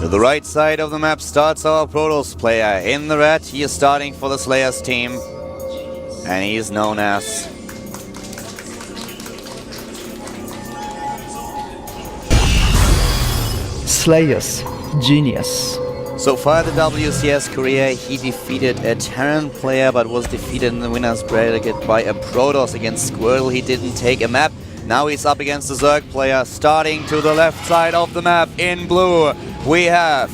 To the right side of the map starts our Protoss player. In the red, he is starting for the Slayers team. And he is known as... Slayers, Genius. So far the WCS career, he defeated a Terran player, but was defeated in the winner's bracket by a Protoss against Squirtle. He didn't take a map. Now he's up against the Zerg player. Starting to the left side of the map in blue, we have...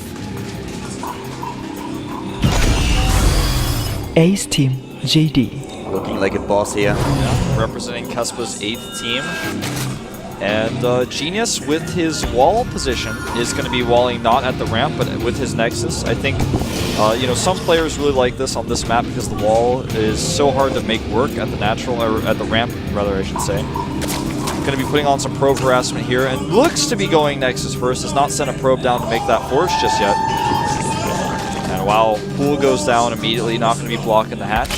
Ace Team, JD. Looking like a boss here. Yeah, representing Cuspa's 8th team. And Genius, with his wall position, is going to be walling not at the ramp, but with his Nexus. I think, you know, some players really like this on this map because the wall is so hard to make work at the natural, or at the ramp, rather, I should say. Going to be putting on some probe harassment here, and looks to be going Nexus first. Has not sent a probe down to make that force just yet. And wow, Pool goes down immediately, not going to be blocking the hatch.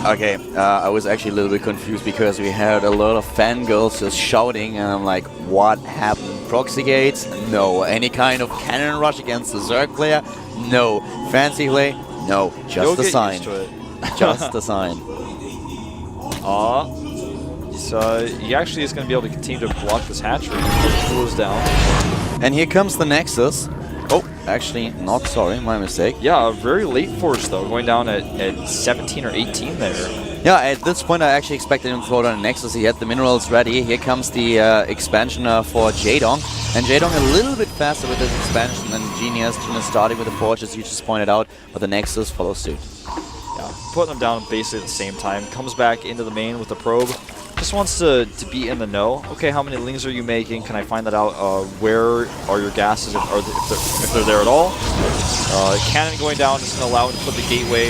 Okay, I was actually a little bit confused because we had a lot of fangirls just shouting, and I'm like, what happened? Proxy gates? No. Any kind of cannon rush against the Zerg player? No. Fancy play? No. Just a sign. Just a sign. So he actually is going to be able to continue to block this hatchery. Cools down. And here comes the Nexus. Oh, actually, not, sorry, my mistake. Yeah, a very late force though, going down at 17 or 18 there. Yeah, at this point I actually expected him to throw down a Nexus. He had the minerals ready. Here comes the expansion for Jaedong. And Jaedong a little bit faster with this expansion than Genius. Genius starting with the Forge, as you just pointed out, but the Nexus follows suit. Yeah, putting them down basically at the same time. Comes back into the main with the probe. Just wants to be in the know. Okay, how many lings are you making? Can I find that out? Where are your gases, if they're there at all? Cannon going down is going to allow him to put the gateway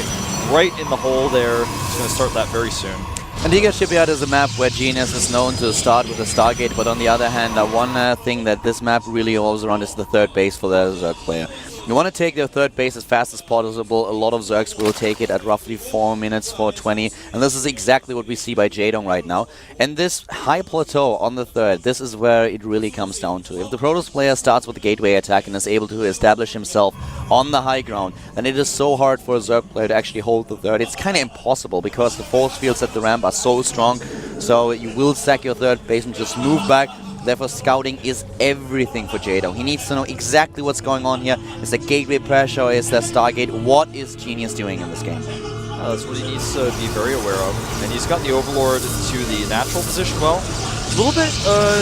right in the hole there. He's going to start that very soon. And Giga Shipyard is a map where Genius is known to start with a Stargate, but on the other hand, one thing that this map really revolves around is the third base for the Zerg player. You want to take their third base as fast as possible. A lot of Zergs will take it at roughly 4 minutes, 4:20, and this is exactly what we see by Jaedong right now. And this high plateau on the third, this is where it really comes down to. If the Protoss player starts with the gateway attack and is able to establish himself on the high ground, then it is so hard for a Zerg player to actually hold the third. It's kind of impossible because the force fields at the ramp are so strong, so you will sack your third base and just move back. Therefore, scouting is everything for Jaedong. He needs to know exactly what's going on here. Is there gateway pressure? Is there Stargate? What is Genius doing in this game? That's what he needs to be very aware of. And he's got the Overlord to the natural position well. A little bit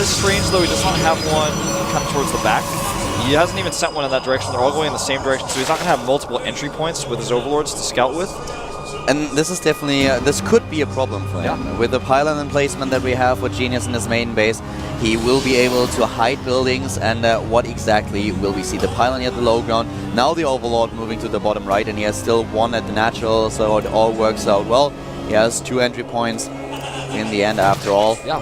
strange, though. He does not have one kind of towards the back. He hasn't even sent one in that direction. They're all going in the same direction, so he's not going to have multiple entry points with his Overlords to scout with. And this is definitely, this could be a problem for him. Yeah. With the pylon emplacement that we have with Genius in his main base, he will be able to hide buildings, and what exactly will we see? The pylon here at the low ground, now the Overlord moving to the bottom right, and he has still one at the natural, so it all works out well. He has 2 entry points in the end after all. Yeah.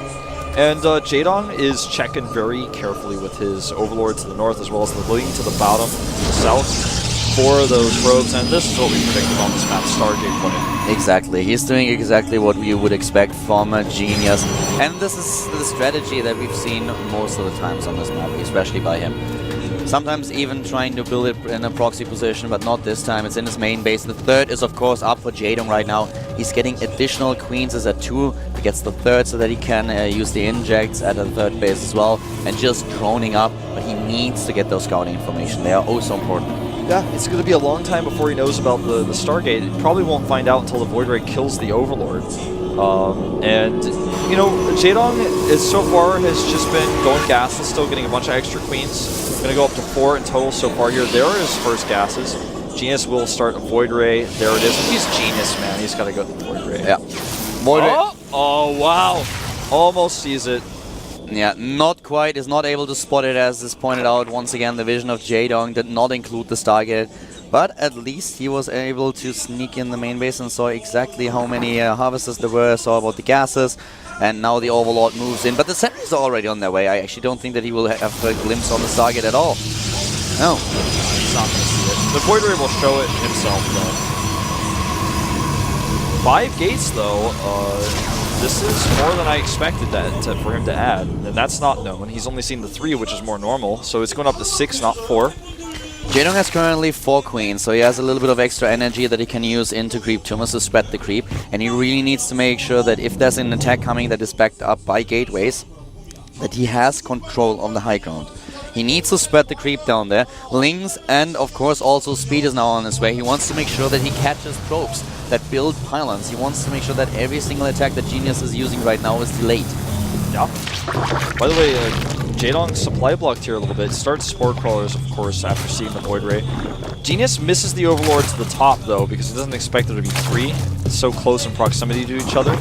And Jaedong is checking very carefully with his Overlord to the north, as well as the link to the bottom, to the south, for those probes, and this is what we predicted on this map, Stargate putting. Exactly, he's doing exactly what we would expect from a Genius, and this is the strategy that we've seen most of the times on this map, especially by him. Sometimes even trying to build it in a proxy position, but not this time. It's in his main base. The third is of course up for Jaedong right now. He's getting additional queens as at 2. He gets the third so that he can use the injects at the third base as well, and just droning up, but he needs to get those scouting information. They are oh so important. Yeah, it's going to be a long time before he knows about the Stargate. He probably won't find out until the Void Ray kills the Overlord. And, you know, Jaedong is so far has just been going gasless, still getting a bunch of extra queens. Going to go up to 4 in total so far here. There are his first gases. Genius will start a Void Ray. There it is. He's Genius, man. He's got to go to the Void Ray. Yeah. Void Ray. Oh, wow. Almost sees it. Yeah, not quite, is not able to spot it, as is pointed out. Once again, the vision of Jaedong did not include the Stargate, but at least he was able to sneak in the main base and saw exactly how many harvesters there were, saw about the gases, and now the Overlord moves in. But the sentries are already on their way. I actually don't think that he will have a glimpse on the Stargate at all. No. He's not going to see it. The Void Ray will show it himself, though. 5 gates, though. this is more than I expected for him to add, and that's not known. He's only seen the 3, which is more normal, so it's going up to 6, not 4. Jaedong has currently 4 queens, so he has a little bit of extra energy that he can use into creep tumors to spread the creep, and he really needs to make sure that if there's an attack coming that is backed up by gateways, that he has control of the high ground. He needs to spread the creep down there. Lings and, of course, also Speed is now on his way. He wants to make sure that he catches probes that build pylons. He wants to make sure that every single attack that Genius is using right now is delayed. Yeah. By the way, Jaedong supply blocked here a little bit. Starts Spore Crawlers, of course, after seeing the Void Ray. Genius misses the Overlord to the top, though, because he doesn't expect there to be 3. It's so close in proximity to each other.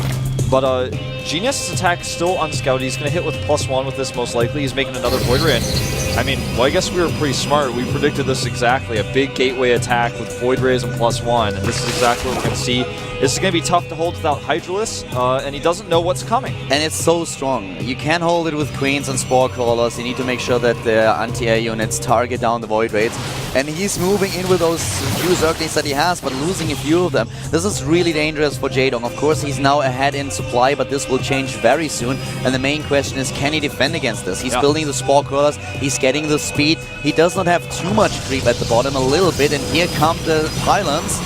But Genius' attack is still unscouted. He's going to hit with +1 with this, most likely. He's making another Void Ray. And, I mean, well, I guess we were pretty smart. We predicted this exactly. A big gateway attack with Void Rays and +1. And this is exactly what we're going to see. This is going to be tough to hold without Hydralisk, and he doesn't know what's coming. And it's so strong. You can't hold it with Queens and Spore Crawlers. You need to make sure that the anti-air units target down the Void Rays. And he's moving in with those few Zerglings that he has, but losing a few of them. This is really dangerous for Jaedong. Of course, he's now ahead in supply, but this will change very soon. And the main question is, can he defend against this? He's building the Spore Crawlers, he's getting the speed. He does not have too much creep at the bottom, a little bit, and here come the pylons.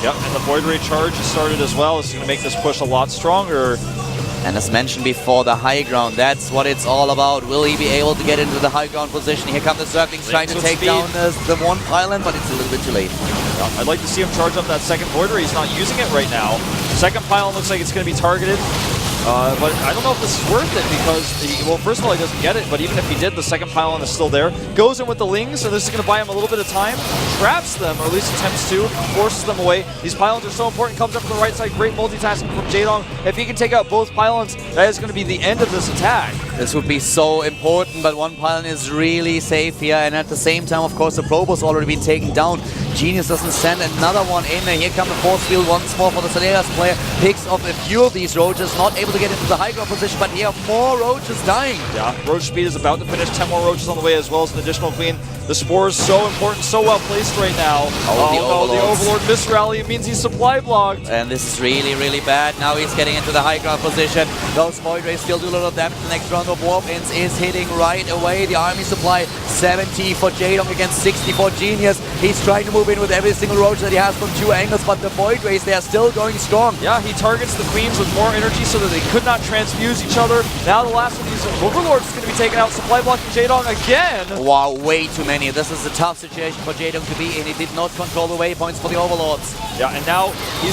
Yep, and the Void Ray charge has started as well. It's going to make this push a lot stronger. And as mentioned before, the high ground, that's what it's all about. Will he be able to get into the high ground position? Here come the Zerglings trying to take down the one pylon, but it's a little bit too late. Yeah, I'd like to see him charge up that second Void Ray. He's not using it right now. Second pylon looks like it's going to be targeted. But I don't know if this is worth it because, well, first of all, he doesn't get it, but even if he did, the second pylon is still there. Goes in with the Lings, and this is going to buy him a little bit of time. Traps them, or at least attempts to, forces them away. These pylons are so important. Comes up from the right side. Great multitasking from Jaedong. If he can take out both pylons, that is going to be the end of this attack. This would be so important, but one pylon is really safe here, and at the same time, of course, the probe has already been taken down. Genius doesn't send another one in, and here come the force field once more for the Solaris player. Picks off a few of these roaches, not able to get into the high ground position, but here more roaches dying. Yeah, Roach speed is about to finish. 10 more roaches on the way, as well as an additional queen. The Spore is so important, so well placed right now. Oh, the Overlord misrally. It means he's supply blocked. And this is really, really bad. Now he's getting into the high ground position. Those Void Rays still do a lot of damage. The next round of Warp-ins is hitting right away. The army supply 70 for Jaedong against 60 for Genius. He's trying to move in with every single roach that he has from 2 angles, but the Void Rays, they are still going strong. Yeah, he targets the queens with more energy so that they could not transfuse each other. Now the last of these Overlords is going to be taken out. Supply blocking Jaedong again. Wow, way too many. This is a tough situation for Jaedong to be in. He did not control the waypoints for the Overlords. Yeah, and now he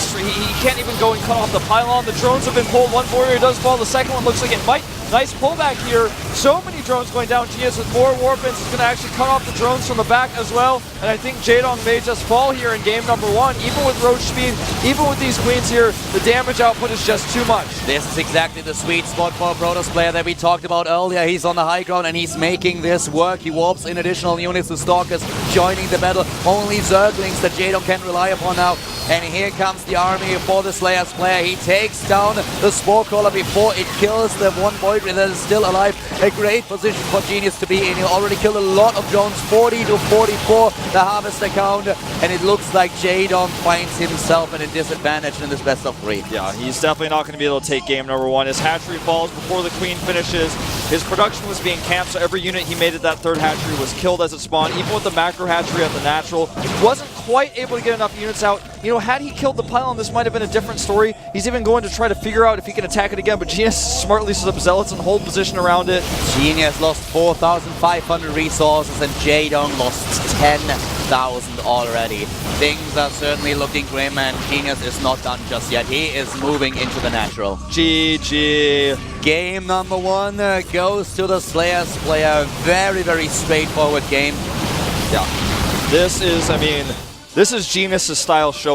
can't even go and cut off the pylon. The drones have been pulled. One warrior does fall. The second one looks like it might. Nice pullback here. So many drones going down. Genius with more Warpins is going to actually cut off the drones from the back as well. And I think Jaedong may just fall here in game number 1. Even with Roach speed, even with these queens here, the damage output is just too much. This is exactly the sweet spot for a Protoss player that we talked about earlier. He's on the high ground and he's making this work. He warps in additional units to Stalkers joining the battle. Only Zerglings that Jaedong can rely upon now. And here comes the army for the Slayer's player. He takes down the Spore Crawler before it kills the one Void Ray that is still alive. A great position for Genius to be in. He already killed a lot of drones, 40 to 44, the Harvester count. And it looks like Jaedong finds himself at a disadvantage in this best of 3. Yeah, he's definitely not going to be able to take game number 1. His hatchery falls before the queen finishes. His production was being camped, so every unit he made at that third hatchery was killed as it spawned. Even with the macro hatchery at the natural, wasn't quite able to get enough units out. You know, had he killed the pylon, this might have been a different story. He's even going to try to figure out if he can attack it again, but Genius smartly set up Zealots and hold position around it. Genius lost 4,500 resources and Jaedong lost 10,000 already. Things are certainly looking grim and Genius is not done just yet. He is moving into the natural. GG. Game number 1 goes to the Slayer's player. Very, very straightforward game. Yeah. This is, I mean, this is Genius' style showing.